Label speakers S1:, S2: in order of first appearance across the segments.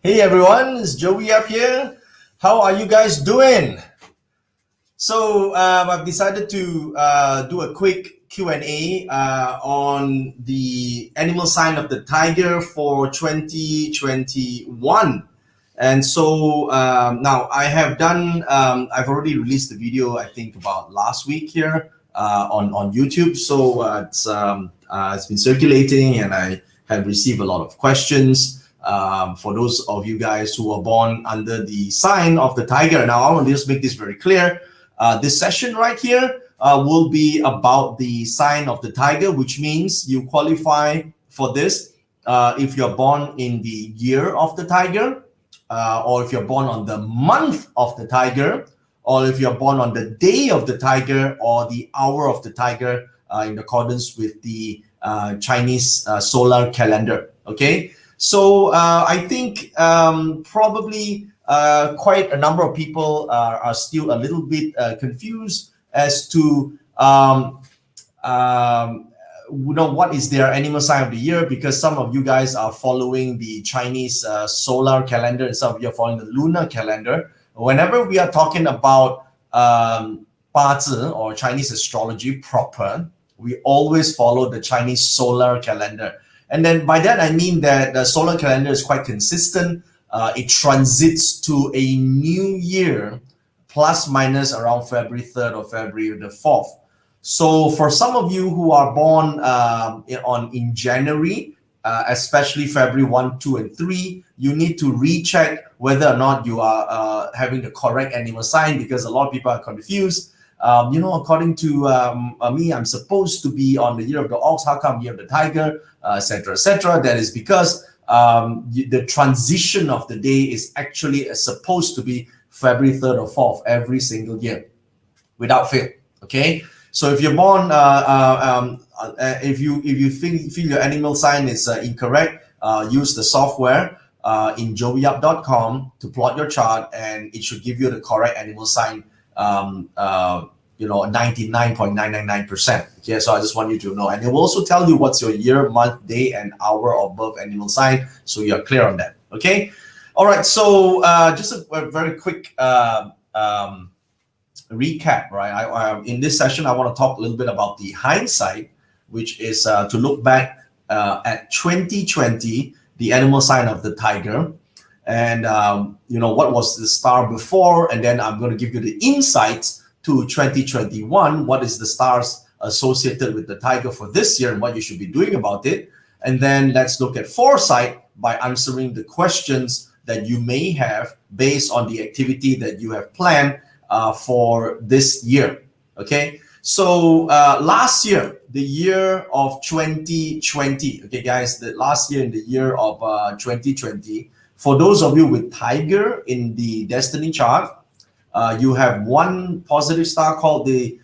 S1: Hey everyone, it's Joey Yap here. How are you guys doing? So I've decided to do a quick Q&A on the animal sign of the tiger for 2021. And so now I have done, I've already released the video, I think about last week here on YouTube. So it's been circulating and I have received a lot of questions. For those of you guys who were born under the sign of the tiger. Now, I want to just make this very clear. This session right here will be about the sign of the tiger, which means you qualify for this if you're born in the year of the tiger, or if you're born on the month of the tiger, or if you're born on the day of the tiger or the hour of the tiger in accordance with the Chinese solar calendar. Okay. So I think probably quite a number of people are still a little bit confused as to what is their animal sign of the year, because some of you guys are following the Chinese solar calendar and some of you are following the lunar calendar. Whenever we are talking about 八字 or Chinese astrology proper, we always follow the Chinese solar calendar. And then by that, I mean that the solar calendar is quite consistent. It transits to a new year, plus minus around February 3rd or February the 4th. So for some of you who are born in January, especially February 1, 2, and 3, you need to recheck whether or not you are having the correct animal sign, because a lot of people are confused. According to me, I'm supposed to be on the year of the ox. How come year of the tiger, etc., etc.? That is because the transition of the day is actually supposed to be February 3rd or 4th every single year, without fail. Okay, so if you're born, if you feel your animal sign is incorrect, use the software in joeyyap.com to plot your chart, and it should give you the correct animal sign. 99.999%. Okay, so I just want you to know, and it will also tell you what's your year, month, day, and hour of birth animal sign, so you're clear on that. Okay, all right. So just a very quick recap, right? In this session, I want to talk a little bit about the hindsight, which is to look back at 2020, the animal sign of the tiger. And what was the star before, and then I'm going to give you the insights to 2021. What is the stars associated with the tiger for this year and what you should be doing about it? And then let's look at foresight by answering the questions that you may have based on the activity that you have planned for this year. Okay, so last year, the year of 2020. Okay, guys, the last year in the year of 2020. For those of you with tiger in the destiny chart, you have one positive star called the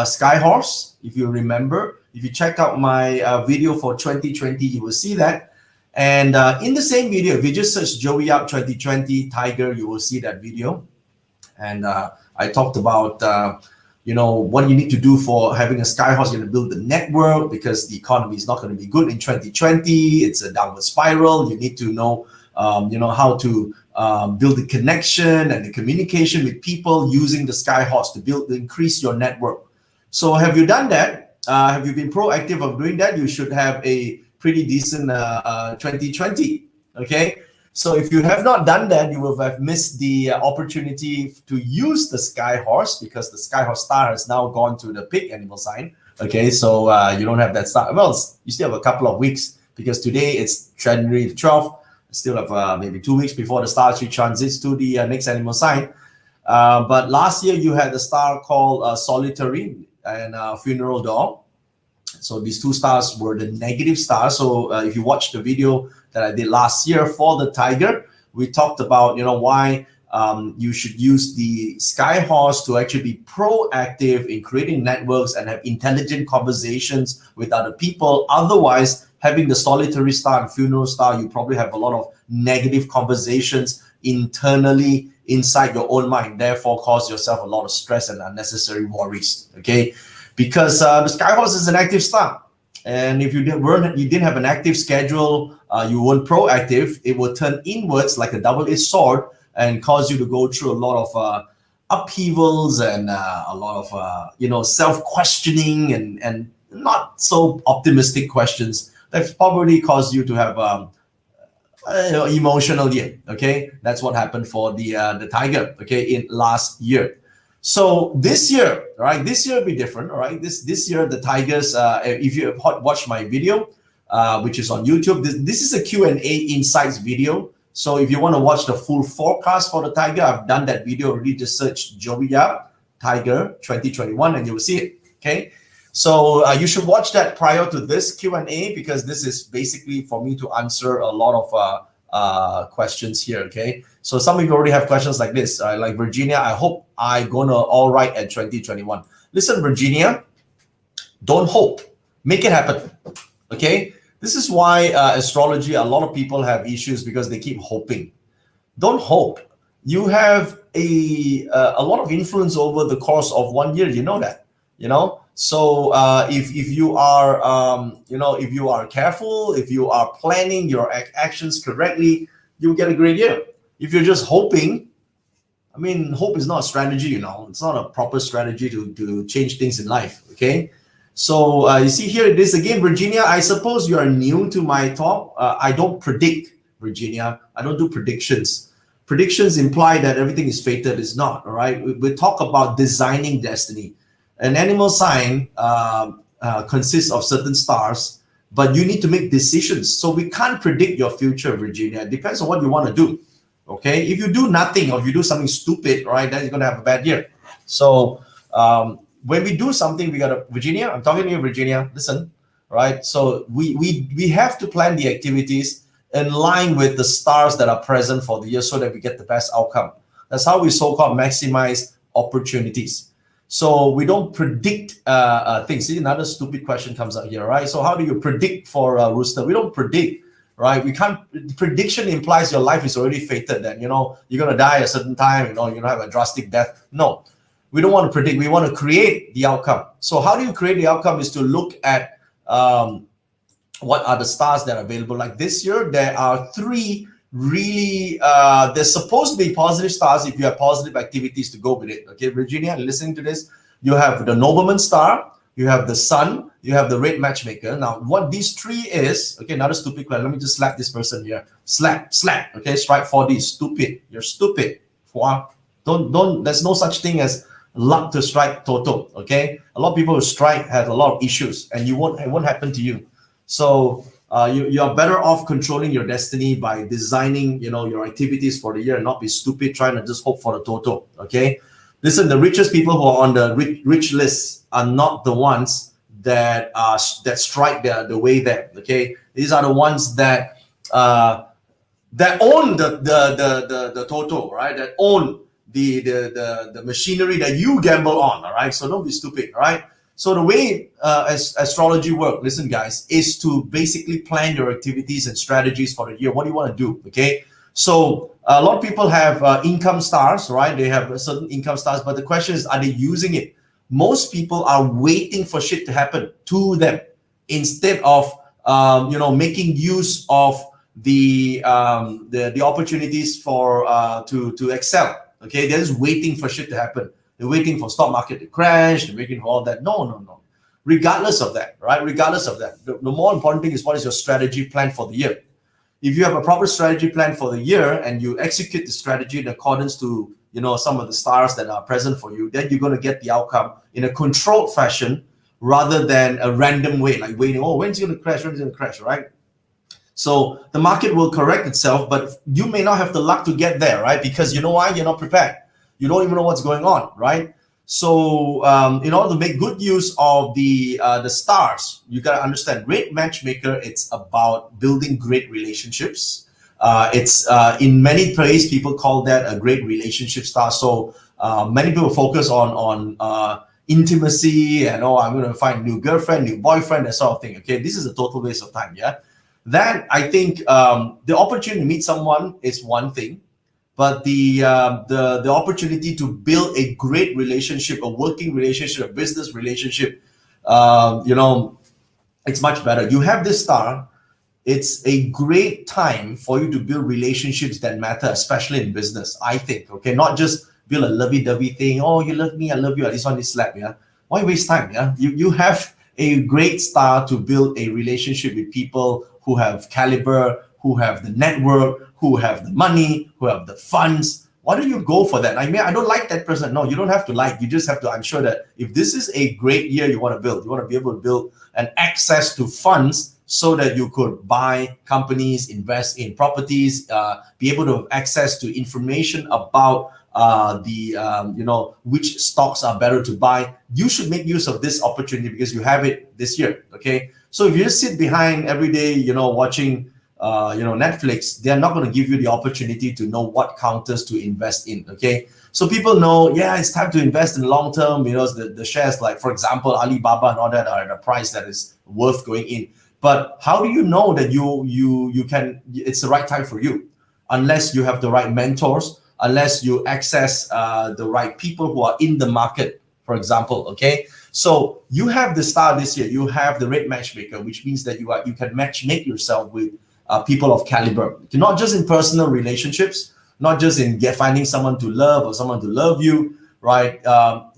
S1: sky horse. If you remember, if you check out my video for 2020, you will see that. And in the same video, if you just search Joey Yap 2020 tiger, you will see that video. And I talked about what you need to do for having a sky horse. You're going to build the network because the economy is not going to be good in 2020. It's a downward spiral. You need to know how to build the connection and the communication with people using the sky horse to increase your network. So have you done that? Have you been proactive of doing that? You should have a pretty decent 2020. Okay, so if you have not done that, you will have missed the opportunity to use the sky horse, because the sky horse star has now gone to the pig animal sign. Okay, so you don't have that star. Well, you still have a couple of weeks, because today it's January the 12th. Still have maybe 2 weeks before the star actually transits to the next animal sign. But last year you had the star called solitary and funeral dog. So these two stars were the negative stars. So if you watch the video that I did last year for the tiger, we talked about why you should use the sky horse to actually be proactive in creating networks and have intelligent conversations with other people. Otherwise, having the solitary star and funeral star, you probably have a lot of negative conversations internally inside your own mind, therefore cause yourself a lot of stress and unnecessary worries. Okay, because the sky horse is an active star, and if you didn't have an active schedule you weren't proactive, it will turn inwards like a double-edged sword and cause you to go through a lot of upheavals and a lot of self-questioning and not so optimistic questions that probably caused you to have emotional year. Okay, that's what happened for the tiger. Okay, in last year. So this year, right? This year will be different. All right, this year the tigers. If you have watched my video, which is on YouTube, this is a Q&A insights video. So if you want to watch the full forecast for the tiger, I've done that video already. Just search Joey Yap Tiger 2021 and you will see it. Okay. So you should watch that prior to this Q&A, because this is basically for me to answer a lot of questions here. Okay. So some of you already have questions like this, like Virginia, I hope I'm gonna all right at 2021. Listen, Virginia, don't hope, make it happen. Okay. This is why astrology, a lot of people have issues because they keep hoping. Don't hope. You have a lot of influence over the course of 1 year. You know that, So if you are, if you are careful, if you are planning your actions correctly, you'll get a great year. If you're just hoping, I mean, hope is not a strategy, It's not a proper strategy to change things in life, okay? So you see here it is again, Virginia, I suppose you are new to my talk. I don't predict, Virginia. I don't do predictions. Predictions imply that everything is fated. It's not, all right? We talk about designing destiny. An animal sign consists of certain stars, but you need to make decisions. So we can't predict your future, Virginia. It depends on what you want to do, okay? If you do nothing or if you do something stupid, right, then you're going to have a bad year. So when we do something, we got to, Virginia, I'm talking to you, Virginia, listen, right? So we have to plan the activities in line with the stars that are present for the year so that we get the best outcome. That's how we so-called maximize opportunities. So we don't predict things. See, another stupid question comes out here, right? So how do you predict for Rooster? We don't predict, right? We can't. Prediction implies your life is already fated. That you're gonna die at a certain time. You're gonna have a drastic death. No, we don't want to predict. We want to create the outcome. So how do you create the outcome? Is to look at what are the stars that are available. Like this year, there are 3 really they're supposed to be positive stars if you have positive activities to go with it. Okay, Virginia, listening to this, you have the nobleman star, you have the sun, you have the red matchmaker. Now what these 3 is, okay, another stupid question. Let me just slap this person here. Slap, okay, strike 4D. Stupid, you're stupid. Don't there's no such thing as luck to strike Toto. Okay, a lot of people who strike have a lot of issues and it won't happen to you. So you are better off controlling your destiny by designing, your activities for the year and not be stupid trying to just hope for the Toto. Okay, listen, the richest people who are on the rich list are not the ones that strike the way there. Okay, these are the ones that own the Toto, right? That own the machinery that you gamble on. All right, so don't be stupid. All right. So the way astrology works, listen guys, is to basically plan your activities and strategies for the year. What do you want to do? Okay. So a lot of people have income stars, right? They have certain income stars, but the question is, are they using it? Most people are waiting for shit to happen to them instead of making use of the opportunities for to excel. Okay, they're just waiting for shit to happen. They're waiting for stock market to crash. They're waiting for all that. No. Regardless of that, right? Regardless of that, the more important thing is what is your strategy plan for the year. If you have a proper strategy plan for the year and you execute the strategy in accordance to some of the stars that are present for you, then you're going to get the outcome in a controlled fashion rather than a random way, like waiting. Oh, when's it going to crash? When's it going to crash? Right? So the market will correct itself, but you may not have the luck to get there, right? Because you know why? You're not prepared. You don't even know what's going on, right? So in order to make good use of the stars, you got to understand great matchmaker. It's about building great relationships. It's in many places people call that a great relationship star. So many people focus on intimacy and I'm going to find a new girlfriend, new boyfriend, that sort of thing. Okay, this is a total waste of time. Yeah, that I think the opportunity to meet someone is one thing. But the opportunity to build a great relationship, a working relationship, a business relationship, it's much better. You have this star. it's a great time for you to build relationships that matter, especially in business, I think. Okay, not just build a lovey-dovey thing. Oh, you love me, I love you. This one is slap. Yeah, why waste time? Yeah, you have a great start to build a relationship with people who have caliber, who have the network, who have the money, who have the funds. Why don't you go for that? I mean, I don't like that person. No, you don't have to like. You just have to ensure that if this is a great year you want to build, you want to be able to build an access to funds so that you could buy companies, invest in properties, be able to have access to information about which stocks are better to buy. You should make use of this opportunity because you have it this year. Okay, so if you just sit behind every day, watching Netflix, they're not going to give you the opportunity to know what counters to invest in. Okay, so people know, yeah, it's time to invest in long term. The shares, like for example Alibaba and all that, are at a price that is worth going in. But how do you know that it's the right time for you? Unless you have the right mentors, unless you access the right people who are in the market, for example. Okay, so you have the star this year. You have the red matchmaker, which means that you can make yourself with people of caliber, not just in personal relationships, not just in finding someone to love or someone to love you, right?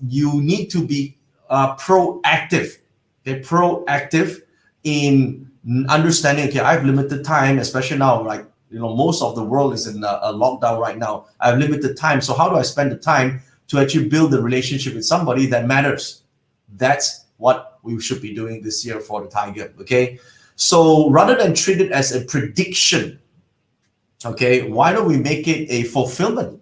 S1: You need to be proactive. Okay, proactive in understanding. Okay, I have limited time, especially now. Like most of the world is in a lockdown right now. I have limited time, so how do I spend the time to actually build a relationship with somebody that matters? That's what we should be doing this year for the tiger. Okay. So rather than treat it as a prediction, okay, why don't we make it a fulfillment?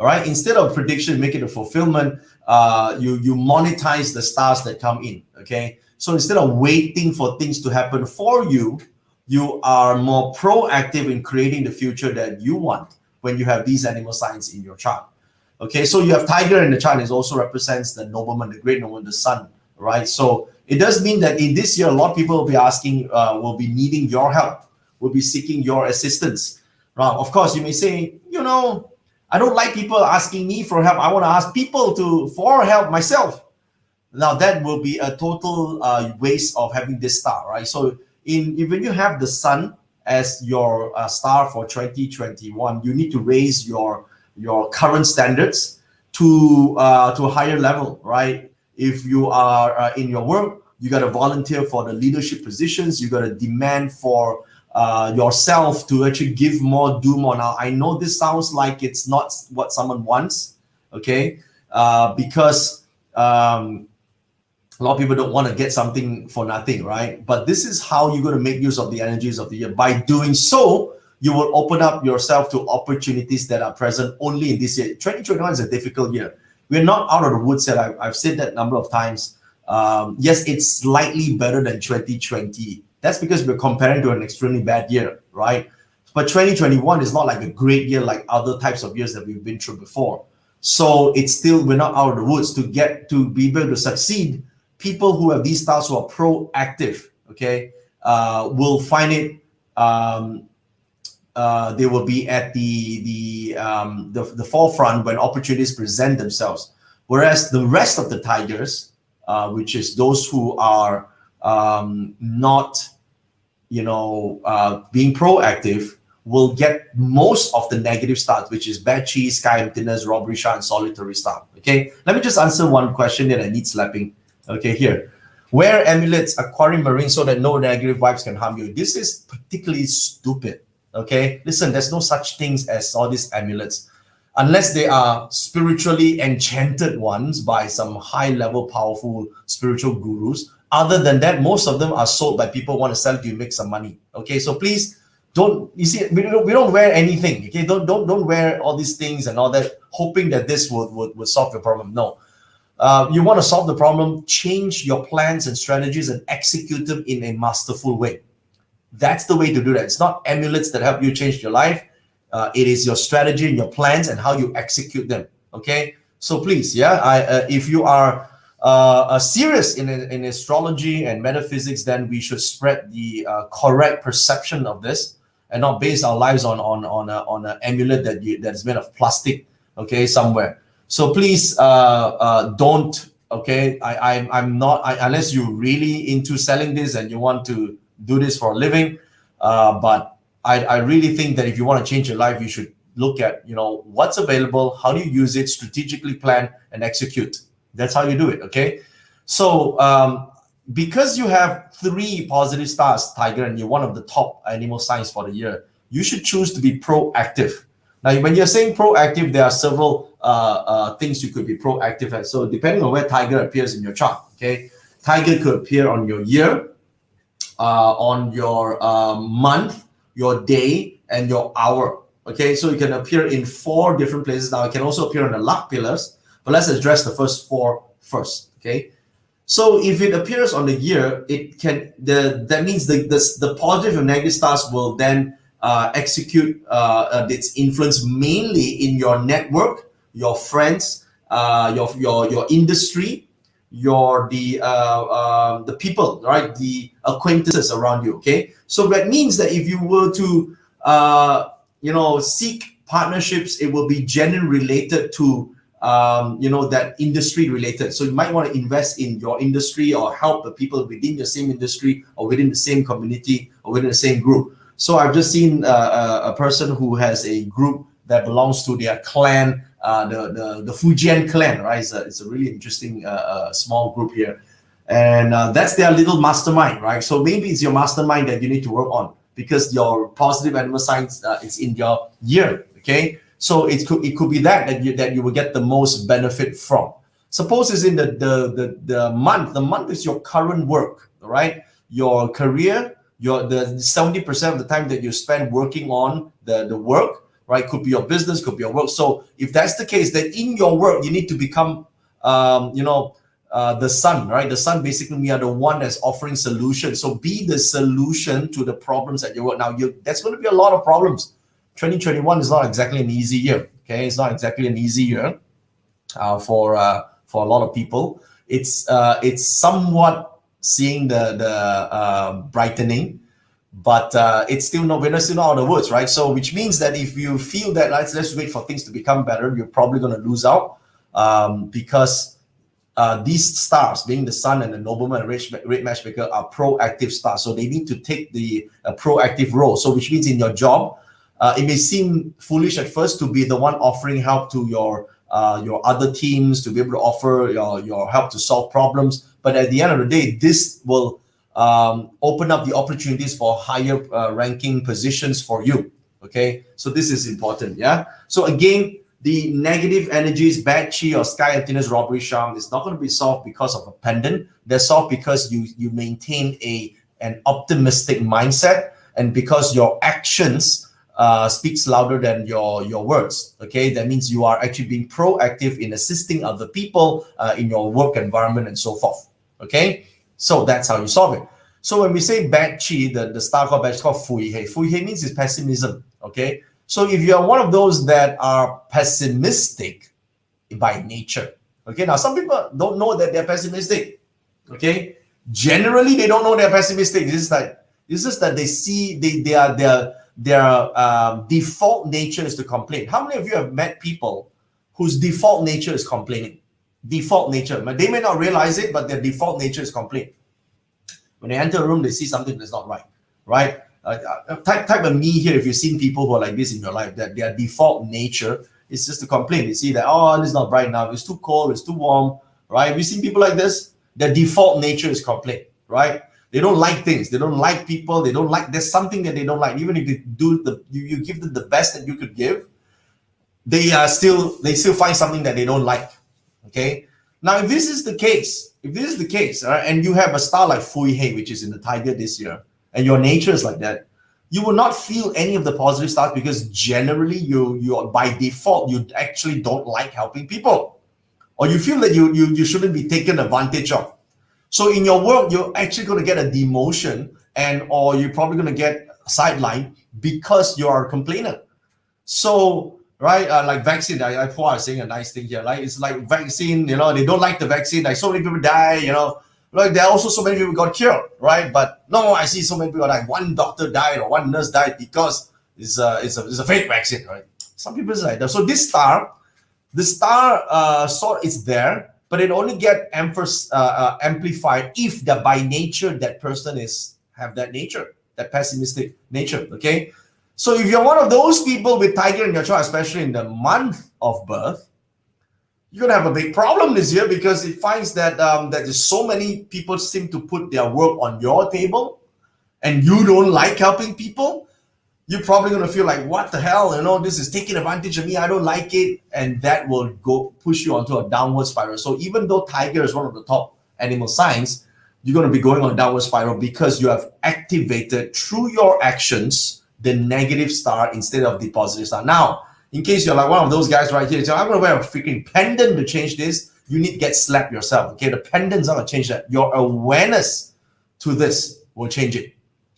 S1: All right, instead of prediction, make it a fulfillment. You monetize the stars that come in. Okay, so instead of waiting for things to happen for you, you are more proactive in creating the future that you want when you have these animal signs in your chart. Okay, so you have tiger in the chart. It also represents the nobleman, the great nobleman, the sun. Right, so it does mean that in this year, a lot of people will be asking, will be needing your help, will be seeking your assistance. Right? Of course, you may say, I don't like people asking me for help. I want to ask people for help myself. Now that will be a total waste of having this star, right? So when you have the sun as your star for 2021, you need to raise your current standards to a higher level, right? If you are in your work, you got to volunteer for the leadership positions. You got to demand for yourself to actually give more, do more. Now, I know this sounds like it's not what someone wants, okay? Because a lot of people don't want to get something for nothing, right? But this is how you're going to make use of the energies of the year. By doing so, you will open up yourself to opportunities that are present only in this year. 2021 is a difficult year. We're not out of the woods yet. I've said that a number of times. Yes, it's slightly better than 2020. That's because we're comparing to an extremely bad year, right? But 2021 is not like a great year like other types of years that we've been through before. So we're not out of the woods. To be able to succeed, people who have these styles who are proactive, okay, will find it. They will be at the forefront when opportunities present themselves. Whereas the rest of the tigers, which is those who are not, being proactive, will get most of the negative starts, which is bad cheese, sky emptiness, robbery shot, and solitary start. Okay, let me just answer one question that I need slapping. Okay, here. Wear amulets, aquarium marine, so that no negative vibes can harm you. This is particularly stupid. Okay, listen, there's no such things as all these amulets unless they are spiritually enchanted ones by some high-level, powerful spiritual gurus. Other than that, most of them are sold by people who want to sell it to you, make some money. Okay, so please don't. You see, we don't wear anything. Okay, don't wear all these things and all that, hoping that this would solve your problem. No. You want to solve the problem, change your plans and strategies and execute them in a masterful way. That's the way to do that. It's not amulets that help you change your life. It is your strategy and your plans and how you execute them. Okay, so please, if you are serious in astrology and metaphysics, then we should spread the correct perception of this and not base our lives on an amulet that's made of plastic. Okay, somewhere. So please don't. Okay, I'm not. Unless you're really into selling this and you want to do this for a living, But I really think that if you want to change your life, you should look at, what's available, how do you use it, strategically plan and execute. That's how you do it. Okay. So because you have 3 positive stars, Tiger, and you're one of the top animal signs for the year, you should choose to be proactive. Now, when you're saying proactive, there are several things you could be proactive at. So depending on where Tiger appears in your chart, okay, Tiger could appear on your year, on your month, your day, and your hour. Okay, so it can appear in 4 different places. Now, it can also appear on the luck pillars, but let's address the first 4 first. Okay, so if it appears on the year, it can that means the positive and negative stars will then execute its influence mainly in your network, your friends, your industry, the people, right, the acquaintances around you. Okay, so that means that if you were to seek partnerships, it will be generally related to that industry related. So you might want to invest in your industry or help the people within the same industry or within the same community or within the same group. So I've just seen a person who has a group that belongs to their clan, the Fujian clan, right? It's a really interesting small group here. And that's their little mastermind, right? So maybe it's your mastermind that you need to work on, because your positive animal signs is in your year, okay? So it could be that you will get the most benefit from. Suppose it's in the month. The month is your current work, right? Your career, the 70% of the time that you spend working on the work, right? Could be your business, could be your work. So if that's the case, then in your work you need to become the sun, right? The sun, basically, we are the one that's offering solutions. So be the solution to the problems at your work. Now, that's going to be a lot of problems. 2021 is not exactly an easy year. Okay, it's not exactly an easy year for a lot of people. It's somewhat seeing the brightening, but it's still not. We're still not out of the woods, right? So, which means that if you feel that let's wait for things to become better, you're probably going to lose out because these stars, being the sun and the nobleman and red matchmaker, are proactive stars. So they need to take the proactive role. So which means in your job, it may seem foolish at first to be the one offering help to your other teams, to be able to offer your help to solve problems. But at the end of the day, this will open up the opportunities for higher ranking positions for you. Okay, so this is important. Yeah. So again, the negative energies, bad chi or sky emptiness, robbery, charm, is not going to be solved because of a pendant. They're solved because you maintain an optimistic mindset, and because your actions speaks louder than your words. Okay, that means you are actually being proactive in assisting other people in your work environment and so forth. Okay, so that's how you solve it. So when we say bad chi, the star called bad, it's called fui hei. Fui hei means it's pessimism. Okay, so if you are one of those that are pessimistic by nature, okay, now some people don't know that they're pessimistic. Okay, generally they don't know they're pessimistic. It's just that they see their default nature is to complain. How many of you have met people whose default nature is complaining? Default nature. They may not realize it, but their default nature is complain. When they enter a room, they see something that's not right, right? Type a me here if you've seen people who are like this in your life, that their default nature is just to complain. They see that, oh, this is not bright enough, it's too cold, it's too warm, right? Have you seen people like this? Their default nature is complain, right? They don't like things, they don't like people, they don't like, there's something that they don't like. Even if you give them the best that you could give, they still find something that they don't like. Okay. Now, if this is the case, right, and you have a star like Fui Hei, which is in the Tiger this year, and your nature is like that, you will not feel any of the positive stars, because generally you by default, you actually don't like helping people, or you feel that you shouldn't be taken advantage of. So in your work, you're actually going to get a demotion, or you're probably going to get sidelined because you are a complainer. So, right, like vaccine, I was saying a nice thing here, right? It's like vaccine, they don't like the vaccine, like so many people die, like there are also so many people got cured, right? But no, I see so many people, like one doctor died or one nurse died because it's a fake vaccine, right? Some people is like that. So this star, the star sort is there, but it only get amplified if by nature that person have that nature. that pessimistic nature. Okay, so if you're one of those people with tiger in your chart, especially in the month of birth, you're gonna have a big problem this year, because it finds that that there's so many people seem to put their work on your table, and you don't like helping people. You're probably going to feel like, what the hell, this is taking advantage of me, I don't like it, and that will go push you onto a downward spiral. So even though tiger is one of the top animal signs, you're going to be going on a downward spiral because you have activated through your actions the negative star instead of the positive star. Now, in case you're like one of those guys right here, so I'm going to wear a freaking pendant to change this, you need to get slapped yourself. Okay, the pendant's not going to change that. Your awareness to this will change it.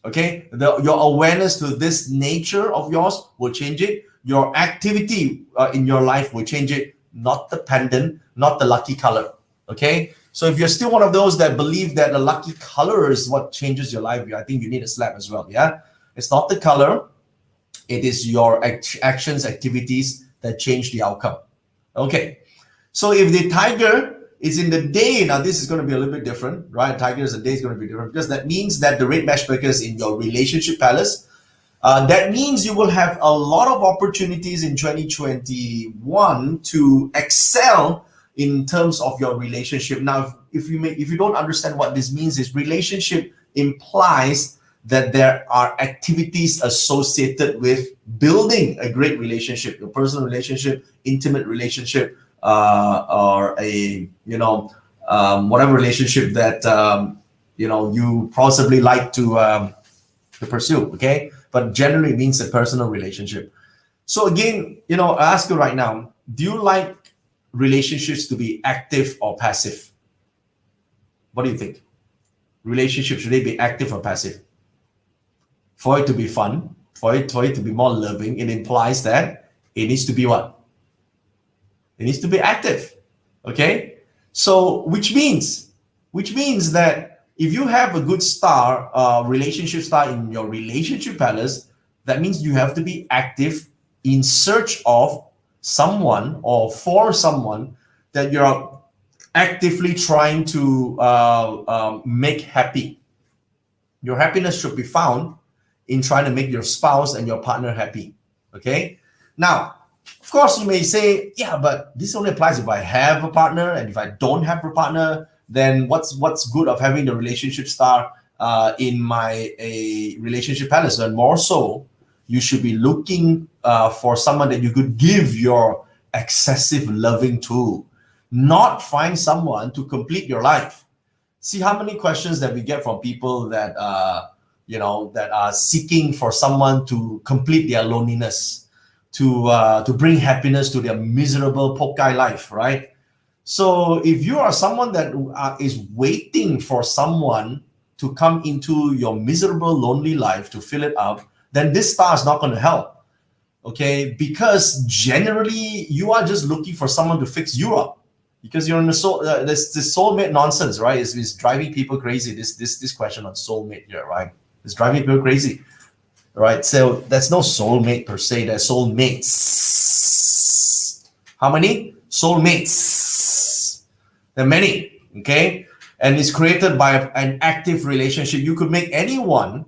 S1: Okay, your awareness to this nature of yours will change it. Your activity in your life will change it, not the pendant, not the lucky color. Okay, so if you're still one of those that believe that the lucky color is what changes your life, I think you need a slap as well. Yeah, it's not the color, it is your actions, activities that change the outcome. Okay, so if the tiger is in the day, now this is going to be a little bit different, right? Tiger is a day is going to be different, because that means that the red matchmaker is in your relationship palace. That means you will have a lot of opportunities in 2021 to excel in terms of your relationship. Now, if you don't understand what this means, is relationship implies that there are activities associated with building a great relationship, your personal relationship, intimate relationship, or a whatever relationship that you possibly like to pursue. Okay, but generally it means a personal relationship. So again, I ask you right now, do you like relationships to be active or passive? What do you think? Relationships, should they be active or passive? For it to be fun, for it to be more loving, it implies that it needs to be what? It needs to be active. Okay, so which means that if you have a good star, relationship star in your relationship palace, that means you have to be active in search of someone or for someone that you're actively trying to make happy. Your happiness should be found in trying to make your spouse and your partner happy. Okay, now, of course, you may say, yeah, but this only applies if I have a partner, and if I don't have a partner, then what's good of having the relationship star in my relationship palace? And more so, you should be looking for someone that you could give your excessive loving to, not find someone to complete your life. See how many questions that we get from people that that are seeking for someone to complete their loneliness, to bring happiness to their miserable pokai life, right? So if you are someone that is waiting for someone to come into your miserable, lonely life to fill it up, then this star is not going to help. Okay, because generally you are just looking for someone to fix you up, because you're in the soul. This soulmate nonsense, right? Is driving people crazy. This question on soulmate here, right? It's driving people crazy. Right, so that's no soulmate per se, there's soulmates. How many? Soulmates. There are many, okay? And it's created by an active relationship. You could make anyone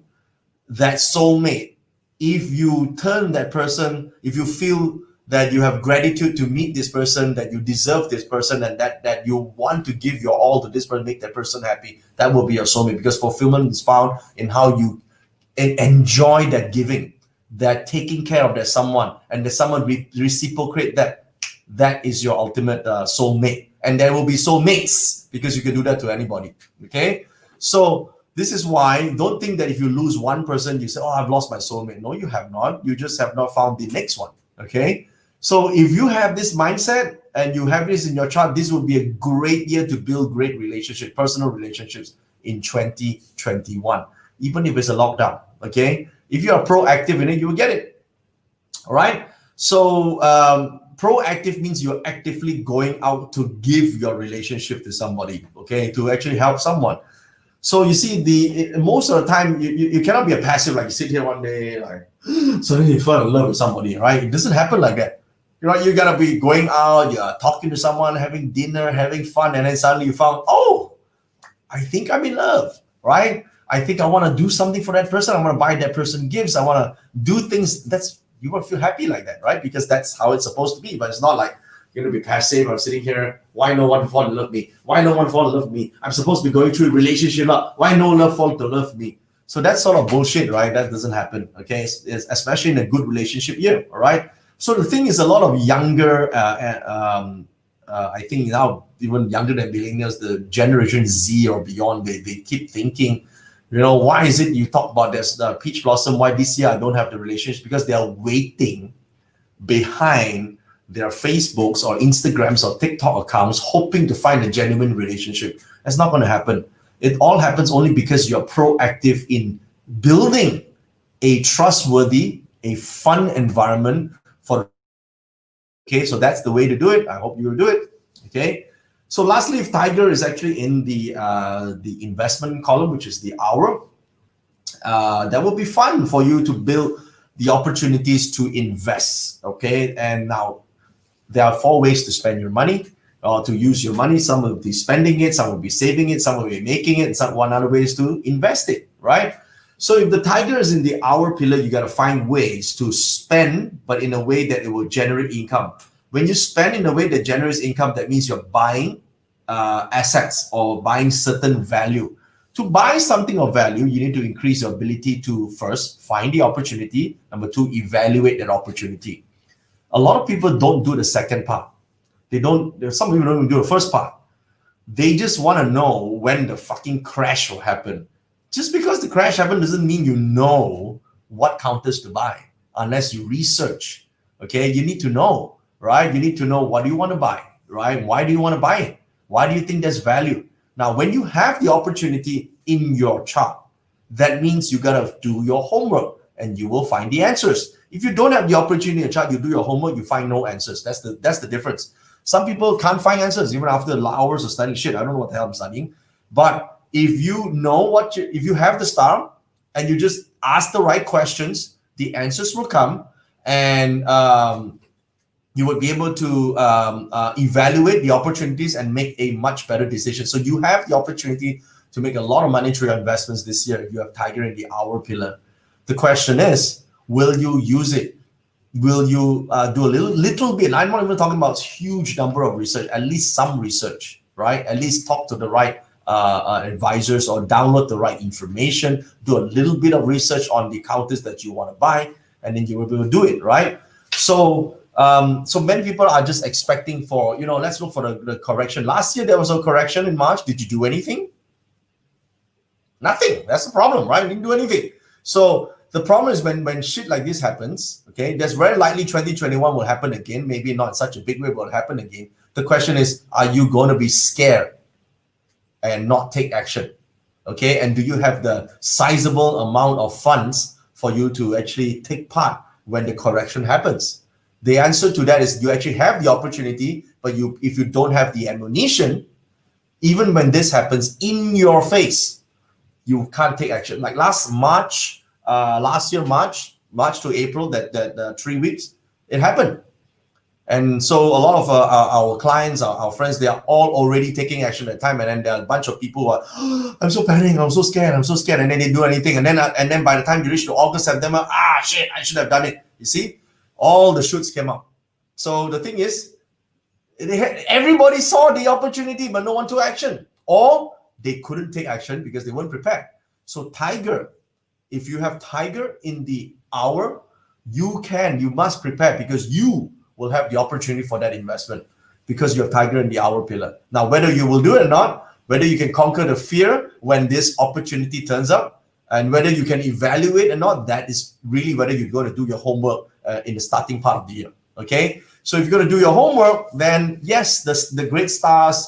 S1: that soulmate if you turn that person, if you feel that you have gratitude to meet this person, that you deserve this person, and that you want to give your all to this person, make that person happy, that will be your soulmate, because fulfillment is found in how you enjoy that giving, that taking care of that someone, and that someone reciprocate that is your ultimate soulmate. And there will be soulmates, because you can do that to anybody. Okay, so this is why, don't think that if you lose one person, you say, oh, I've lost my soulmate. No, you have not. You just have not found the next one. Okay, so if you have this mindset and you have this in your chart, this will be a great year to build great relationships, personal relationships in 2021. Even if it's a lockdown, okay? If you are proactive in it, you will get it. All right? So proactive means you're actively going out to give your relationship to somebody, okay? To actually help someone. So you see, most of the time, you cannot be a passive, like you sit here one day, like, suddenly you fall in love with somebody, right? It doesn't happen like that. You gotta be going out, you're talking to someone, having dinner, having fun, and then suddenly you found, oh, I think I'm in love, right? I think I want to do something for that person. I want to buy that person gifts. I want to do things. You want to feel happy like that, right? Because that's how it's supposed to be. But it's not like you're going to be passive. I'm sitting here. Why no one fall to love me? Why no one fall to love me? I'm supposed to be going through a relationship. Why no love fall to love me? So that's sort of bullshit, right? That doesn't happen, okay? Especially in a good relationship year, all right? So the thing is, a lot of younger, I think now even younger than millennials, the Generation Z or beyond, they keep thinking, why is it you talk about this peach blossom? Why this year I don't have the relationship? Because they are waiting behind their Facebooks or Instagrams or TikTok accounts, hoping to find a genuine relationship. That's not going to happen. It all happens only because you're proactive in building a trustworthy, a fun environment for. Okay, so that's the way to do it. I hope you will do it. Okay. So lastly, if Tiger is actually in the investment column, which is the hour, that will be fun for you to build the opportunities to invest. Okay, and now there are 4 ways to spend your money or to use your money. Some will be spending it, some will be saving it, some will be making it, and one other way is to invest it, right? So if the Tiger is in the hour pillar, you got to find ways to spend, but in a way that it will generate income. When you spend in a way that generates income, that means you're buying assets or buying certain value. To buy something of value, you need to increase your ability to first find the opportunity. Number 2, evaluate that opportunity. A lot of people don't do the second part. Some people don't even do the first part. They just want to know when the fucking crash will happen. Just because the crash happened doesn't mean you know what counters to buy unless you research. Okay, you need to know, right? You need to know what do you want to buy, right? Why do you want to buy it? Why do you think there's value? Now, when you have the opportunity in your chart, that means you gotta do your homework and you will find the answers. If you don't have the opportunity in your chart, you do your homework, you find no answers. That's the difference. Some people can't find answers even after hours of studying shit. I don't know what the hell I'm studying. But if you know if you have the star and you just ask the right questions, the answers will come, and you would be able to evaluate the opportunities and make a much better decision. So you have the opportunity to make a lot of money through your investments this year if you have Tiger in the hour pillar. The question is, will you use it? Will you do a little bit? I'm not even talking about huge number of research, at least some research, right? At least talk to the right advisors or download the right information, do a little bit of research on the counters that you want to buy, and then you will be able to do it, right? So many people are just expecting for, let's look for the correction. Last year, there was a correction in March. Did you do anything? Nothing. That's the problem, right? You didn't do anything. So the problem is when shit like this happens, okay, there's very likely 2021 will happen again. Maybe not in such a big way, but it'll happen again. The question is, are you going to be scared and not take action? Okay, and do you have the sizable amount of funds for you to actually take part when the correction happens? The answer to that is you actually have the opportunity, but if you don't have the ammunition, even when this happens in your face, you can't take action. Like last year, March to April, that 3 weeks, it happened. And so a lot of our clients, our friends, they are all already taking action at the time. And then there are a bunch of people who are, I'm so panicking, I'm so scared. And then they do anything. And then by the time you reach to August, September, shit, I should have done it. You see, all the shoots came up. So the thing is, everybody saw the opportunity, but no one took action. Or they couldn't take action because they weren't prepared. So Tiger, if you have Tiger in the hour, you must prepare because you will have the opportunity for that investment because you have Tiger in the hour pillar. Now, whether you will do it or not, whether you can conquer the fear when this opportunity turns up, and whether you can evaluate or not, that is really whether you're going to do your homework in the starting part of the year. Okay, so if you're going to do your homework, then yes, the great stars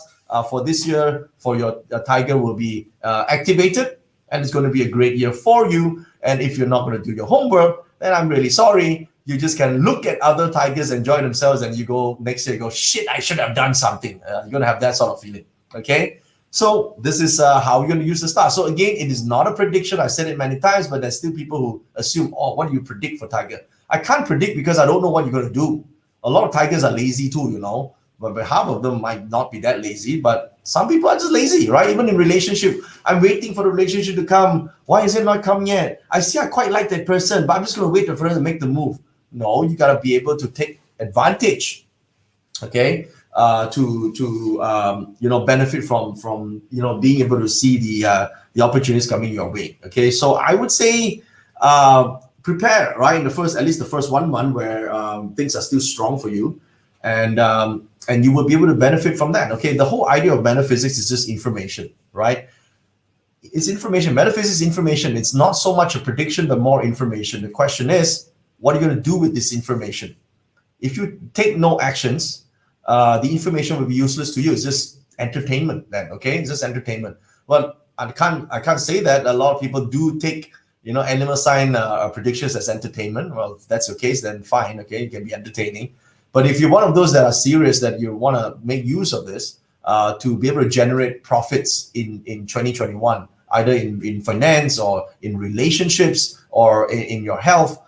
S1: for this year for your Tiger will be activated, and it's going to be a great year for you. And if you're not going to do your homework, then I'm really sorry. You just can look at other Tigers enjoy themselves, and you go next year, you go, shit, I should have done something. You're going to have that sort of feeling. Okay, so this is how you're going to use the star. So again, it is not a prediction. I said it many times, but there's still people who assume, oh, what do you predict for Tiger? I can't predict because I don't know what you're going to do. A lot of Tigers are lazy too, but half of them might not be that lazy, but some people are just lazy, right? Even in relationship, I'm waiting for the relationship to come. Why is it not come yet? I see I quite like that person, but I'm just going to wait for them to make the move. No, you got to be able to take advantage, okay, to benefit from being able to see the opportunities coming your way. Okay, so I would say prepare, right, in at least the first 1 month where things are still strong for you, and you will be able to benefit from that. Okay, the whole idea of metaphysics is just information, right? It's information. Metaphysics is information. It's not so much a prediction, but more information. The question is, what are you going to do with this information? If you take no actions, the information will be useless to you. It's just entertainment then, okay? It's just entertainment. Well, I can't say that. A lot of people do take animal sign predictions as entertainment. Well, if that's the case, then fine, okay, it can be entertaining. But if you're one of those that are serious, that you want to make use of this to be able to generate profits in 2021, either in finance or in relationships or in your health,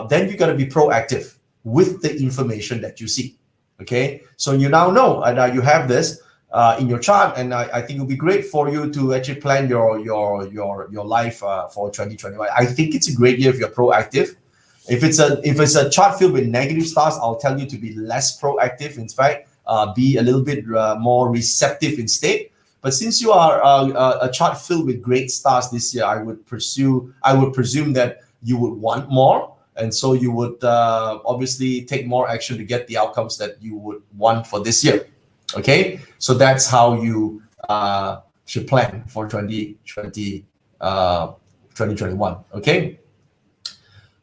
S1: then you got to be proactive with the information that you see. Okay, so you now know, and you have this in your chart, and I think it'll be great for you to actually plan your life for 2021. I think it's a great year if you're proactive. If it's a chart filled with negative stars, I'll tell you to be less proactive. In fact, be a little bit more receptive in state. But since you are a chart filled with great stars this year, I would presume that you would want more. And so you would obviously take more action to get the outcomes that you would want for this year. Okay, so that's how you should plan for 2021. Okay.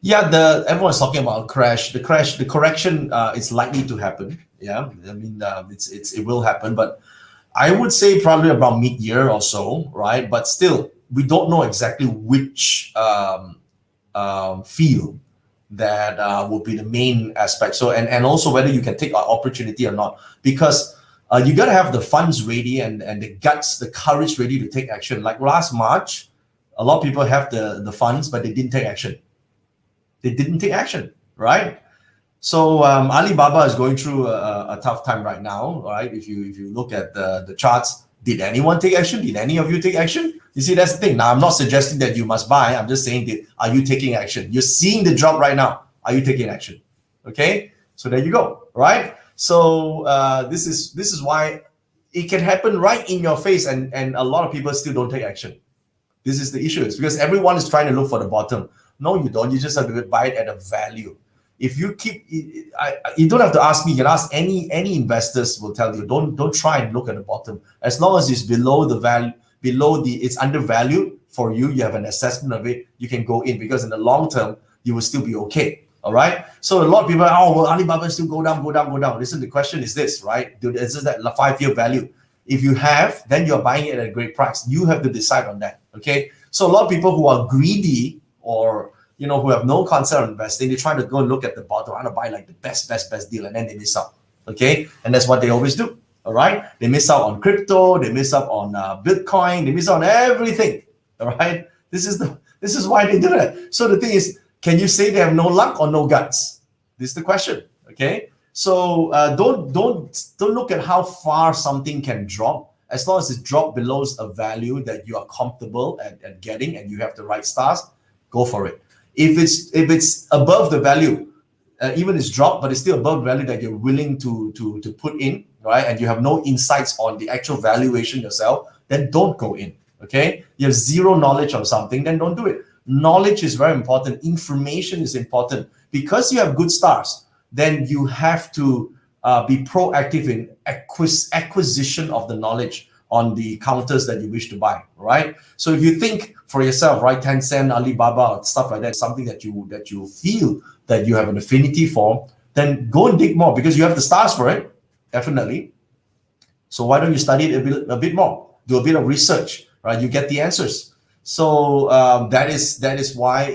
S1: Yeah, everyone's talking about crash. The correction is likely to happen. Yeah, I mean it will happen, but I would say probably about mid-year or so, right? But still, we don't know exactly which field that will be the main aspect. So and also whether you can take an opportunity or not, because you got to have the funds ready and the guts, the courage ready to take action. Like last March, a lot of people have the funds, but they didn't take action. They didn't take action, right? So Alibaba is going through a tough time right now, right? If you look at the charts, did anyone take action? Did any of you take action? You see, that's the thing. Now, I'm not suggesting that you must buy. I'm just saying, are you taking action? You're seeing the drop right now. Are you taking action? Okay, so there you go, right? So this is why it can happen right in your face, and a lot of people still don't take action. This is the issue. It's because everyone is trying to look for the bottom. No, you don't. You just have to buy it at a value. If you keep, you don't have to ask me. You can ask any investors will tell you. Don't try and look at the bottom. As long as it's below the value, it's undervalued for you. You have an assessment of it. You can go in, because in the long term you will still be okay. All right. So a lot of people are, oh, well, Alibaba still go down. Listen, the question is this, right? Is this that 5-year value? If you have, then you're buying it at a great price. You have to decide on that. Okay. So a lot of people who are greedy, or who have no concept of investing, they try to go and look at the bottom. I want to buy like the best deal, and then they miss out. Okay, and that's what they always do. All right, they miss out on crypto, they miss out on Bitcoin, they miss out on everything. All right, this is why they do that. So the thing is, can you say they have no luck or no guts? This is the question. Okay, so don't look at how far something can drop. As long as it drops below a value that you are comfortable at getting, and you have the right stars, go for it. If it's above the value, even it's dropped, but it's still above the value that you're willing to put in, right? And you have no insights on the actual valuation yourself, then don't go in. Okay, you have zero knowledge on something, then don't do it. Knowledge is very important. Information is important. Because you have good stars, then you have to be proactive in acquisition of the knowledge on the counters that you wish to buy, right? So if you think for yourself, right, Tencent, Alibaba, stuff like that, something that you feel that you have an affinity for, then go and dig more, because you have the stars for it, definitely. So why don't you study it a bit more? Do a bit of research, right? You get the answers. So that is why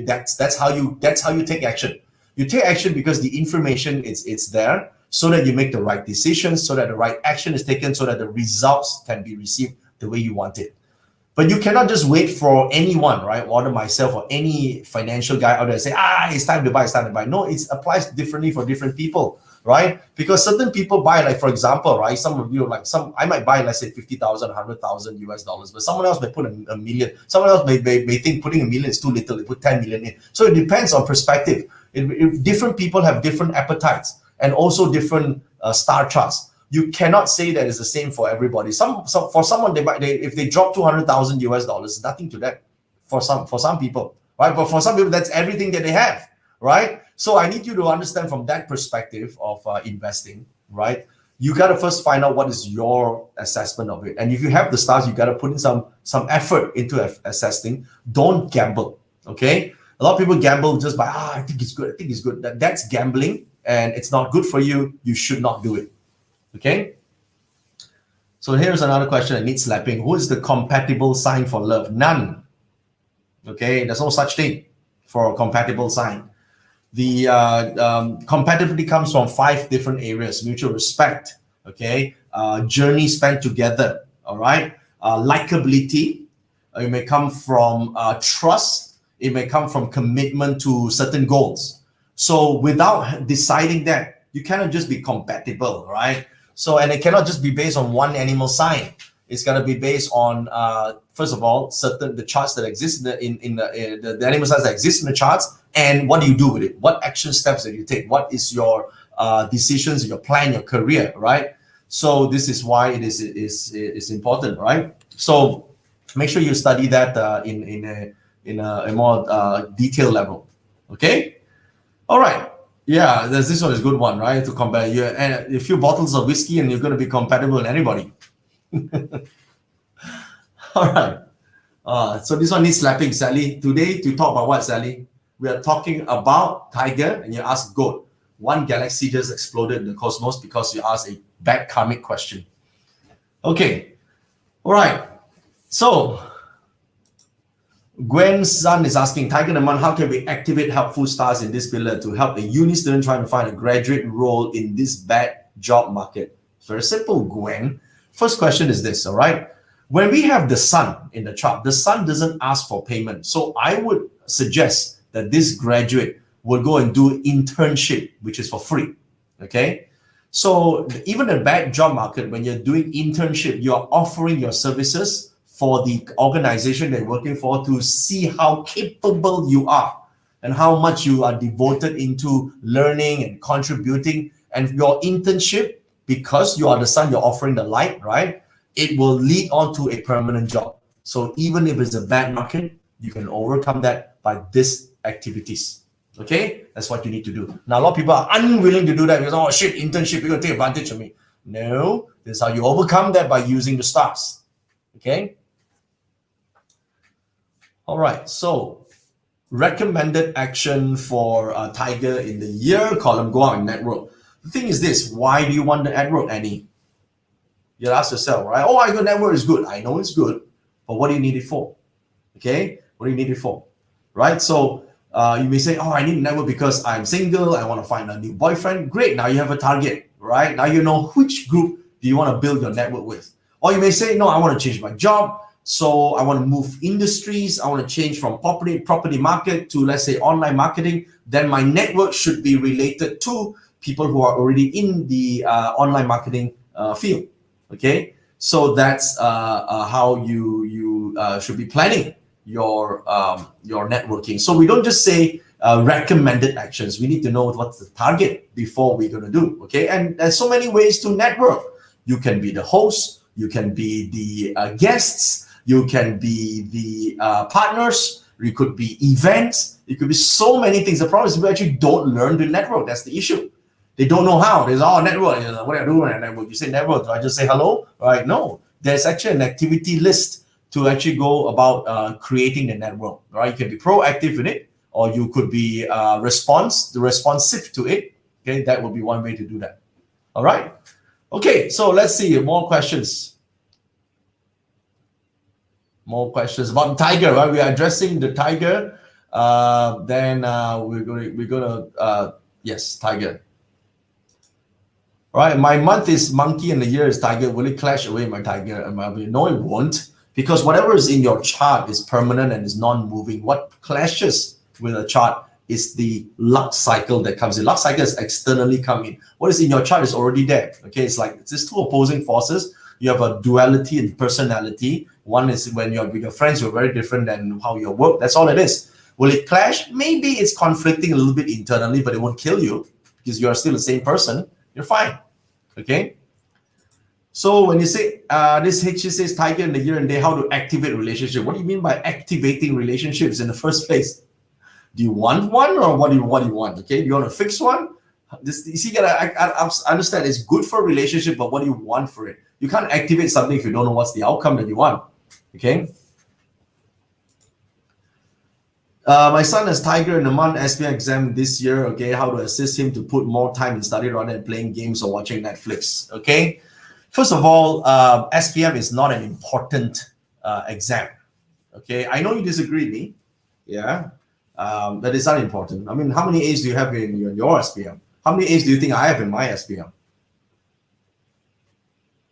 S1: that's how you take action. You take action because the information it's there, so that you make the right decisions, so that the right action is taken, so that the results can be received the way you want it. But you cannot just wait for anyone, right? Whether myself or any financial guy out there say, it's time to buy, No, it applies differently for different people, right? Because certain people buy, like for example, right, some of you, like I might buy, let's say 50,000, 100,000 US dollars, but someone else may put a million. Someone else may think putting a million is too little. They put 10 million in. So it depends on perspective. Different people have different appetites and also different star charts. You cannot say that it's the same for everybody. For someone, if they drop 200,000 US dollars, nothing to that. For some people, right? But for some people, that's everything that they have, right? So I need you to understand from that perspective of investing, right? You got to first find out what is your assessment of it. And if you have the stars, you got to put in some effort into assessing. Don't gamble, okay? A lot of people gamble just by, I think it's good. I think it's good. That's gambling and it's not good for you. You should not do it, okay? So here's another question that needs slapping. Who is the compatible sign for love? None, okay? There's no such thing for a compatible sign. The compatibility comes from 5 different areas: mutual respect, okay, journey spent together, all right, likability. It may come from trust. It may come from commitment to certain goals. So without deciding that, you cannot just be compatible, right? So, and it cannot just be based on one animal sign. It's got to be based on, first of all, the charts that exist in the animal signs that exist in the charts, and what do you do with it? What action steps that you take? What is your decisions, your plan, your career, right? So this is why it is important, right? So make sure you study that in a more detailed level. Okay, all right. Yeah, this one is a good one, right? To compare you and a few bottles of whiskey, and you're going to be compatible with anybody. All right. So this one needs slapping, Sally. Today, to talk about what, Sally? We are talking about tiger, and you ask goat. One galaxy just exploded in the cosmos because you asked a bad karmic question. Okay. All right. So Gwen's son is asking, Tiger Naman, how can we activate helpful stars in this pillar to help a uni student trying to find a graduate role in this bad job market? It's very simple, Gwen. First question is this, all right? When we have the sun in the chart, the sun doesn't ask for payment. So I would suggest that this graduate will go and do internship, which is for free, okay? So even a bad job market, when you're doing internship, you're offering your services for the organization they're working for to see how capable you are and how much you are devoted into learning and contributing. And your internship, because you are the sun, you're offering the light, right? It will lead on to a permanent job. So even if it's a bad market, you can overcome that by these activities. Okay, that's what you need to do. Now, a lot of people are unwilling to do that because, oh shit, internship, you're going to take advantage of me. No, this is how you overcome that, by using the stars. Okay. All right, so recommended action for Tiger in the year column, go out and network. The thing is this, why do you want to network, Annie? You'll ask yourself, right? Oh, I go network is good. I know it's good, but what do you need it for? Okay, what do you need it for? Right, so you may say, oh, I need a network because I'm single, I want to find a new boyfriend. Great, now you have a target, right? Now you know which group do you want to build your network with. Or you may say, no, I want to change my job. So I want to move industries. I want to change from property market to, let's say, online marketing. Then my network should be related to people who are already in the online marketing field. Okay, so that's how you should be planning your networking. So we don't just say recommended actions. We need to know what's the target before we're going to do. Okay, and there's so many ways to network. You can be the host. You can be the guests. You can be the partners. You could be events. It could be so many things. The problem is people actually don't learn to network. That's the issue. They don't know how. There's network. What do I do when I network? You say network. Do I just say hello? Right? No. There's actually an activity list to actually go about creating the network. Right? You can be proactive in it, or you could be responsive to it. Okay, that would be one way to do that. All right. Okay. So let's see more questions. More questions about tiger, right? We are addressing the tiger. Then we're gonna yes, tiger. All right, my month is monkey and the year is tiger. Will it clash away my tiger? No, it won't, because whatever is in your chart is permanent and is non-moving. What clashes with a chart is the luck cycle that comes in. Luck cycle is externally coming. What is in your chart is already there. Okay, it's like it's just two opposing forces. You have a duality in personality. One is when you're with your friends, you're very different than how you work. That's all it is. Will it clash? Maybe it's conflicting a little bit internally, but it won't kill you because you're still the same person. You're fine. Okay. So when you say this HC says tiger in the year and day, how to activate relationship? What do you mean by activating relationships in the first place? Do you want one, or what do you want? Okay, do you want to fix one? This, you see, I understand it's good for a relationship, but what do you want for it? You can't activate something if you don't know what's the outcome that you want. Okay. My son has tiger in the month SPM exam this year. Okay, how to assist him to put more time in study rather than playing games or watching Netflix? Okay, first of all, SPM is not an important exam. Okay, I know you disagree with me. Yeah. That is not important. I mean, how many A's do you have in your SPM? How many A's do you think I have in my SPM?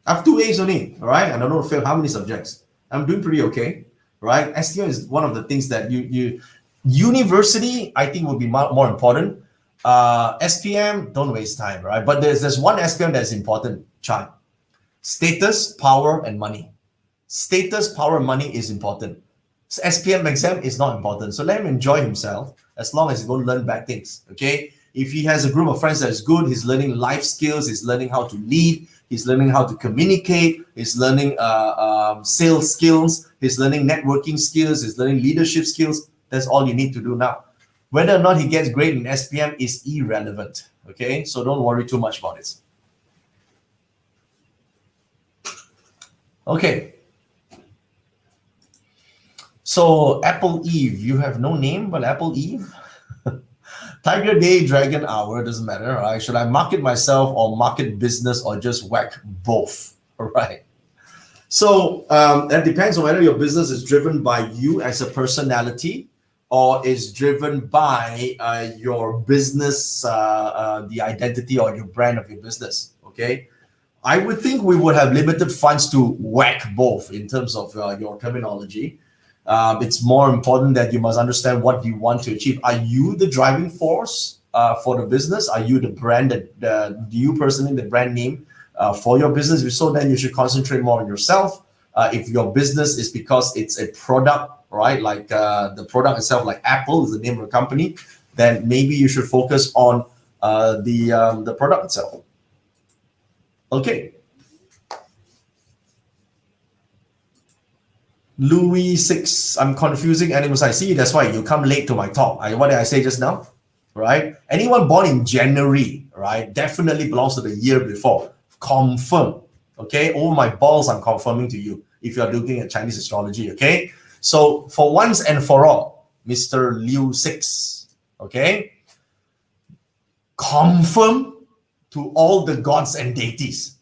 S1: I have 2 A's only, all right? And I don't fail how many subjects. I'm doing pretty okay, right? SPM is one of the things that university, I think, will be more important. SPM, don't waste time, right? But there's one SPM that is important, Chan. Status, power, and money. Status, power, money is important. So SPM exam is not important. So let him enjoy himself as long as he won't learn bad things. Okay. If he has a group of friends that is good, he's learning life skills, he's learning how to lead, he's learning how to communicate, he's learning sales skills, he's learning networking skills, he's learning leadership skills. That's all you need to do now. Whether or not he gets grade in SPM is irrelevant. Okay. So don't worry too much about it. Okay. So Apple Eve, you have no name but Apple Eve? Tiger Day, Dragon Hour, doesn't matter. All right. Should I market myself or market business or just whack both? All right. So that depends on whether your business is driven by you as a personality or is driven by your business, the identity or your brand of your business. Okay. I would think we would have limited funds to whack both in terms of your terminology. It's more important that you must understand what you want to achieve. Are you the driving force for the business? Are you the brand do you personally the brand name for your business? If so, then you should concentrate more on yourself. If your business is because it's a product, right? Like the product itself, like Apple is the name of the company, then maybe you should focus on the product itself. Okay. Louis 6, I'm confusing animals. I see, that's why you come late to my talk. What did I say just now? Right? Anyone born in January, right, definitely belongs to the year before. Confirm. Okay? Over my balls, I'm confirming to you if you're looking at Chinese astrology. Okay? So for once and for all, Mr. Liu 6, okay? Confirm to all the gods and deities.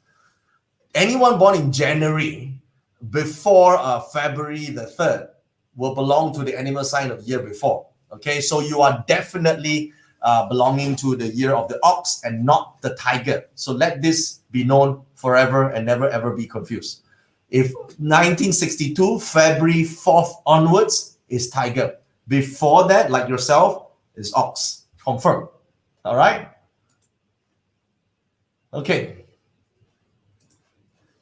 S1: Anyone born in January before February the 3rd will belong to the animal sign of the year before. Okay, so you are definitely belonging to the year of the ox and not the tiger. So let this be known forever and never ever be confused. If 1962, February 4th onwards is tiger. Before that, like yourself, is ox. Confirm. All right? Okay.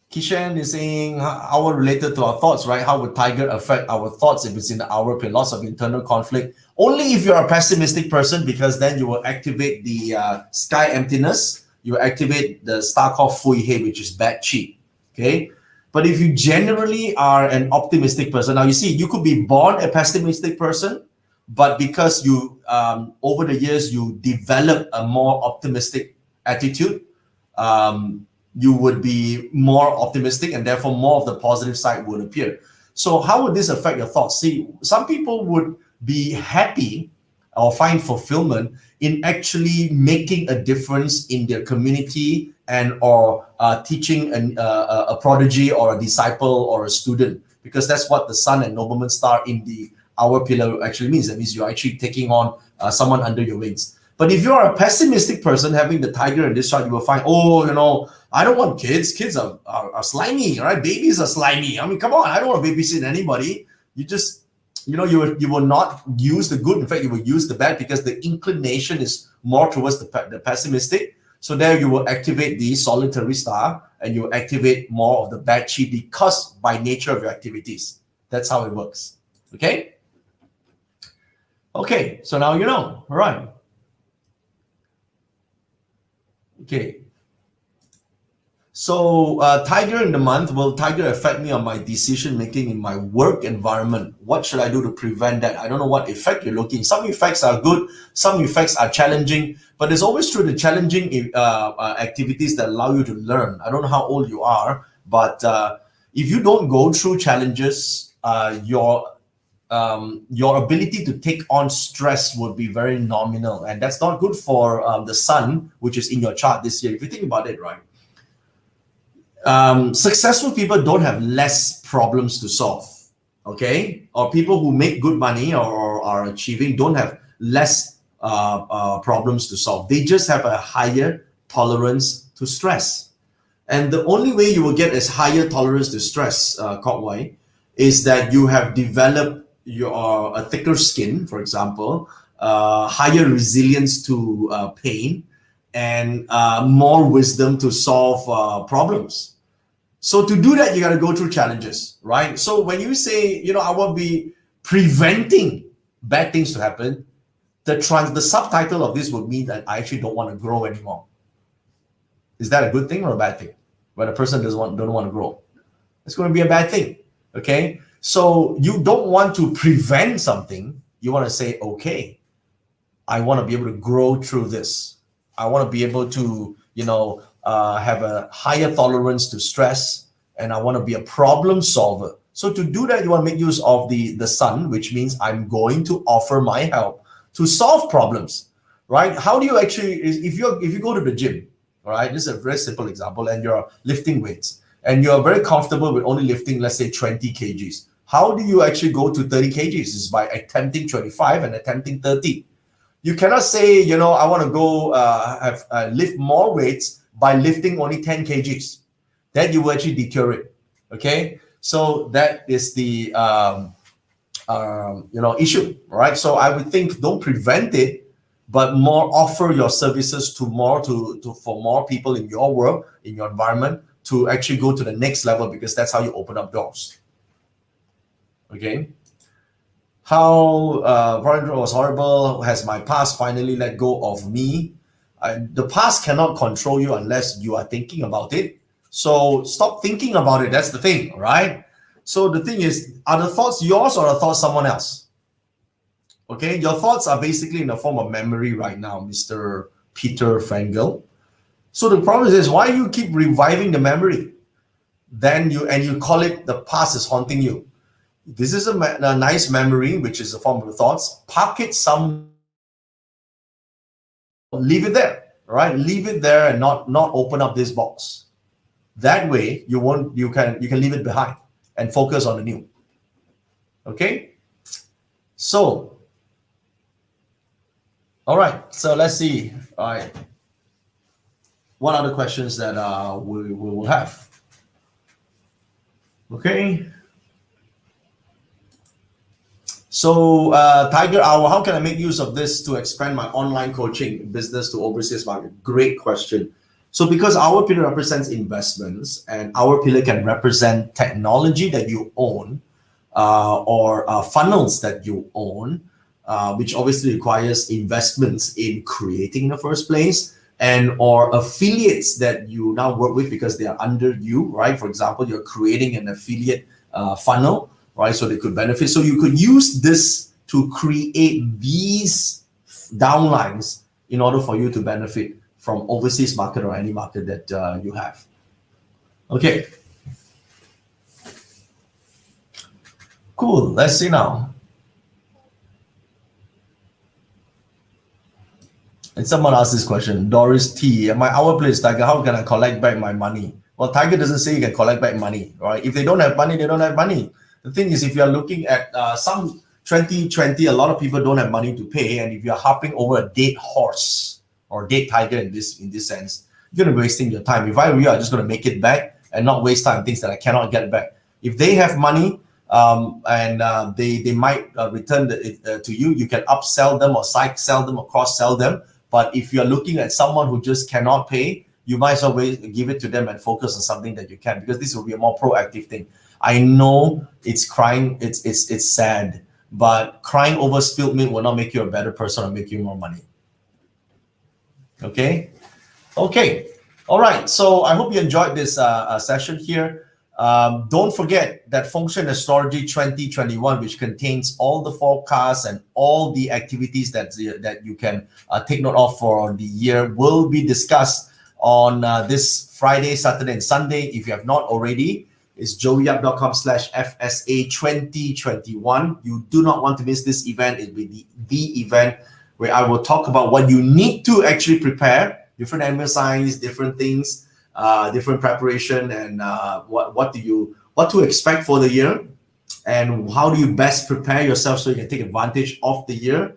S1: Kishan is saying hour related to our thoughts, right? How would tiger affect our thoughts if it's in the hour period? Lots of internal conflict. Only if you're a pessimistic person, because then you will activate the sky emptiness. You will activate the star called Fui He, which is bad chi. Okay. But if you generally are an optimistic person, now you see, you could be born a pessimistic person, but because you over the years you develop a more optimistic attitude, you would be more optimistic and therefore more of the positive side would appear. So how would this affect your thoughts? See, some people would be happy or find fulfillment in actually making a difference in their community and or teaching a prodigy or a disciple or a student, because that's what the sun and nobleman star in the hour pillar actually means. That means you're actually taking on someone under your wings. But if you're a pessimistic person having the tiger in this chart, you will find, oh, you know, I don't want kids. Kids are slimy, right? Babies are slimy. I mean, come on, I don't want to babysit anybody. You just you will not use the good. In fact, you will use the bad because the inclination is more towards the pessimistic. So there you will activate the solitary star and you will activate more of the bad chi because by nature of your activities. That's how it works. Okay? Okay, so now you know. All right. Okay. So Tiger in the month, will Tiger affect me on my decision making in my work environment? What should I do to prevent that? I don't know what effect you're looking. Some effects are good, some effects are challenging, but it's always true the challenging activities that allow you to learn. I don't know how old you are, but if you don't go through challenges, your ability to take on stress would be very nominal, and that's not good for the sun, which is in your chart this year. If you think about it, right? Successful people don't have less problems to solve, okay? Or people who make good money or are achieving don't have less problems to solve. They just have a higher tolerance to stress. And the only way you will get as higher tolerance to stress, Kotwai, is that you have developed a thicker skin, for example, higher resilience to pain, and more wisdom to solve problems. So to do that, you got to go through challenges, right? So when you say, I want to be preventing bad things to happen, the subtitle of this would mean that I actually don't want to grow anymore. Is that a good thing or a bad thing? When a person don't want to grow, it's going to be a bad thing. Okay, so you don't want to prevent something. You want to say, okay, I want to be able to grow through this. I want to be able to, have a higher tolerance to stress, and I want to be a problem solver. So to do that, you want to make use of the sun, which means I'm going to offer my help to solve problems, right? How do you actually, if you go to the gym, all right, this is a very simple example, and you're lifting weights, and you're very comfortable with only lifting, let's say 20 kgs. How do you actually go to 30 kgs? Is by attempting 25 and attempting 30. You cannot say, I want to go lift more weights by lifting only 10 kgs. Then you will actually deteriorate. Okay, so that is the issue, right? So I would think don't prevent it, but more offer your services for more people in your world, in your environment, to actually go to the next level, because that's how you open up doors. Okay. How Project was horrible. Has my past finally let go of me? The past cannot control you unless you are thinking about it. So stop thinking about it. That's the thing, right? So the thing is, are the thoughts yours or are the thoughts someone else? Okay, your thoughts are basically in the form of memory right now, Mr. Peter Fengel. So the problem is, why you keep reviving the memory? Then you call it the past is haunting you. This is a nice memory, which is a form of thoughts. Park it some, leave it there, right? Leave it there and not open up this box. That way, you can leave it behind and focus on the new. Okay, so all right. So let's see. All right, what other questions that we will have? Okay. So Tiger Hour, how can I make use of this to expand my online coaching business to overseas market? Great question. So because our pillar represents investments, and our pillar can represent technology that you own, or funnels that you own, which obviously requires investments in creating in the first place, and or affiliates that you now work with because they are under you, right? For example, you're creating an affiliate funnel, right? So they could benefit. So you could use this to create these downlines in order for you to benefit from overseas market or any market that you have. Okay. Cool. Let's see now. And someone asked this question, Doris T. My hour plays, Tiger, how can I collect back my money? Well, Tiger doesn't say you can collect back money, right? If they don't have money, they don't have money. The thing is, if you're looking at some 2020, a lot of people don't have money to pay. And if you're hopping over a dead horse or dead tiger in this sense, you're going to be wasting your time. If I were you, I'm just going to make it back and not waste time on things that I cannot get back. If they have money, and they might return it to you. You can upsell them or sell them or cross-sell them. But if you're looking at someone who just cannot pay, you might as well give it to them and focus on something that you can, because this will be a more proactive thing. I know it's crying, it's sad, but crying over spilled milk will not make you a better person or make you more money. Okay. All right. So I hope you enjoyed this session here. Don't forget that Function Astrology 2021, which contains all the forecasts and all the activities that you can take note of for the year, will be discussed on this Friday, Saturday, and Sunday. If you have not already, it's joeyyap.com/FSA 2021. You do not want to miss this event. It will be the event where I will talk about what you need to actually prepare, different animal signs, different things, different preparation, and what to expect for the year, and how do you best prepare yourself so you can take advantage of the year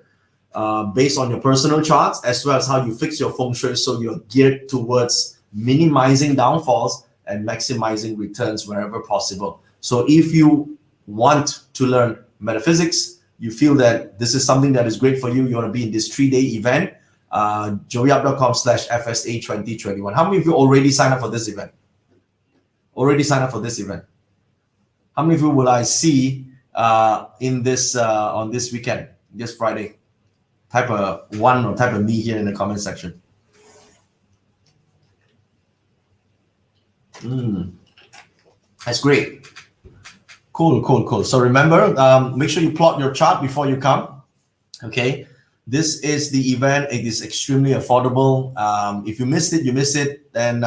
S1: based on your personal charts, as well as how you fix your feng shui so you're geared towards minimizing downfalls and maximizing returns wherever possible. So if you want to learn metaphysics, you feel that this is something that is great for you, you want to be in this 3-day event, joeyyap.com/FSA 2021. How many of you already signed up for this event? Already signed up for this event? How many of you will I see in this on this weekend, this Friday? Type a 1 or type a me here in the comment section. That's great. Cool. So remember, make sure you plot your chart before you come. Okay. This is the event. It is extremely affordable. If you missed it, you miss it, then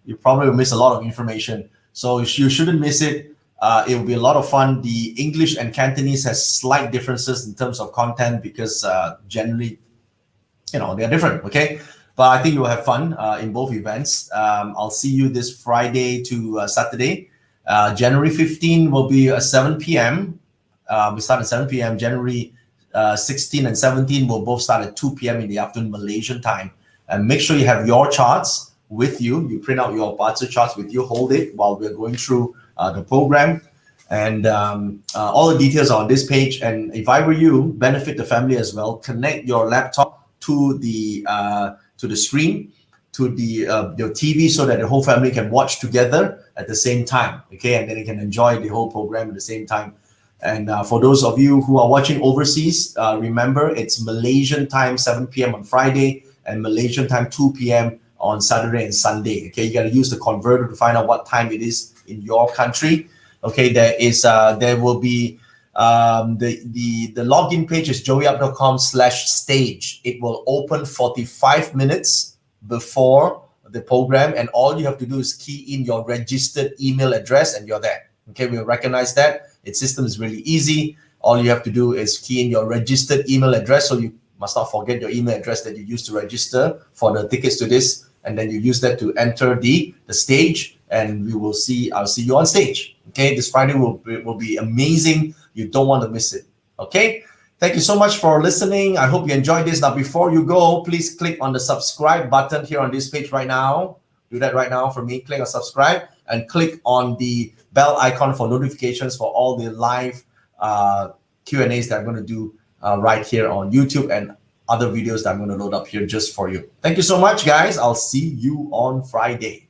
S1: you probably will miss a lot of information. So you shouldn't miss it. It will be a lot of fun. The English and Cantonese has slight differences in terms of content because generally, they're different. Okay. But I think you will have fun in both events. I'll see you this Friday to Saturday. January 15 will be 7 p.m. We start at 7 p.m. January 16 and 17 will both start at 2 p.m. in the afternoon Malaysian time. And make sure you have your charts with you. You print out your Batsu charts with you. Hold it while we're going through the program. And all the details are on this page. And if I were you, benefit the family as well. Connect your laptop to the screen, to your TV, so that the whole family can watch together at the same time. Okay, and then you can enjoy the whole program at the same time. And for those of you who are watching overseas, remember it's Malaysian time 7 p.m. on Friday and Malaysian time 2 p.m. on Saturday and Sunday. Okay, you got to use the converter to find out what time it is in your country. Okay, there will be the login page is joeyyap.com/stage. It will open 45 minutes before the program, and all you have to do is key in your registered email address and you're there. Okay, we'll recognize that. Its system is really easy. All you have to do is key in your registered email address, so you must not forget your email address that you used to register for the tickets to this, and then you use that to enter the stage, and I'll see you on stage. Okay, this Friday will be amazing. You don't want to miss it. Okay, thank you so much for listening. I hope you enjoyed this. Now, before you go, please click on the subscribe button here on this page right now. Do that right now for me. Click on subscribe and click on the bell icon for notifications for all the live Q&As that I'm going to do right here on YouTube, and other videos that I'm going to load up here just for you. Thank you so much, guys. I'll see you on Friday.